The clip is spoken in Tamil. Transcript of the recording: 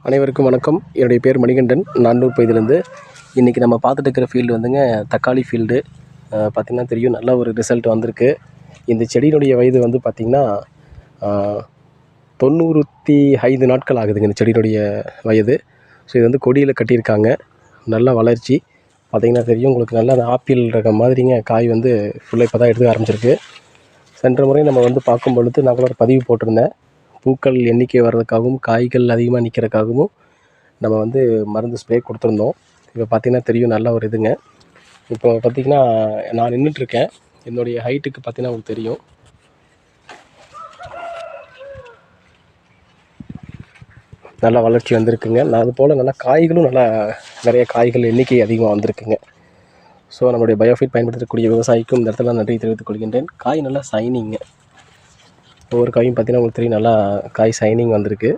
அனைவருக்கும் வணக்கம். என்னுடைய பேர் மணிகண்டன், நானூர் பகுதியிலேருந்து. இன்றைக்கி நம்ம பார்த்துட்டு இருக்கிற ஃபீல்டு வந்துங்க தக்காளி ஃபீல்டு. பார்த்திங்கன்னா தெரியும், நல்ல ஒரு ரிசல்ட் வந்திருக்கு. இந்த செடியினுடைய வயது வந்து பார்த்திங்கன்னா 95 நாட்கள் ஆகுதுங்க இந்த செடியினுடைய வயது. ஸோ இது வந்து கொடியில் கட்டியிருக்காங்க. நல்ல வளர்ச்சி பார்த்திங்கன்னா தெரியும் உங்களுக்கு. நல்லா அந்த ஆப்பிள் ரகம் மாதிரிங்க காய் வந்து ஃபுல்லாக இப்போ தான் எடுக்க ஆரம்பிச்சிருக்கு. சென்ற முறை நம்ம வந்து பார்க்கும் பொழுது நான் கூட ஒரு பதிவு போட்டிருந்தேன். பூக்கள் எண்ணிக்கை வர்றதுக்காகவும் காய்கள் அதிகமாக நிற்கிறதுக்காகவும் நம்ம வந்து மருந்து ஸ்ப்ரே கொடுத்துருந்தோம். இப்போ பார்த்திங்கன்னா தெரியும், நல்ல ஒரு இதுங்க. இப்போ பார்த்திங்கன்னா நான் நின்றுட்டுருக்கேன். என்னுடைய ஹைட்டுக்கு பார்த்திங்கன்னா உங்களுக்கு தெரியும். நல்லா வளர்ச்சி வந்திருக்குங்க. நான் அதுபோல் நல்லா காய்களும் நல்லா நிறைய காய்கள் எண்ணிக்கை அதிகமாக வந்திருக்குங்க. ஸோ நம்மளுடைய பயோஃபிட் பயன்படுத்தக்கூடிய விவசாயிக்கும் இந்த இடத்துல நன்றி தெரிவித்துக் கொள்கின்றேன். காய் நல்லா சைனிங்க. ஒவ்வொரு காயும் பார்த்திங்கன்னா உங்களுக்கு தெரியும், நல்லா காய் சைனிங் வந்திருக்கு.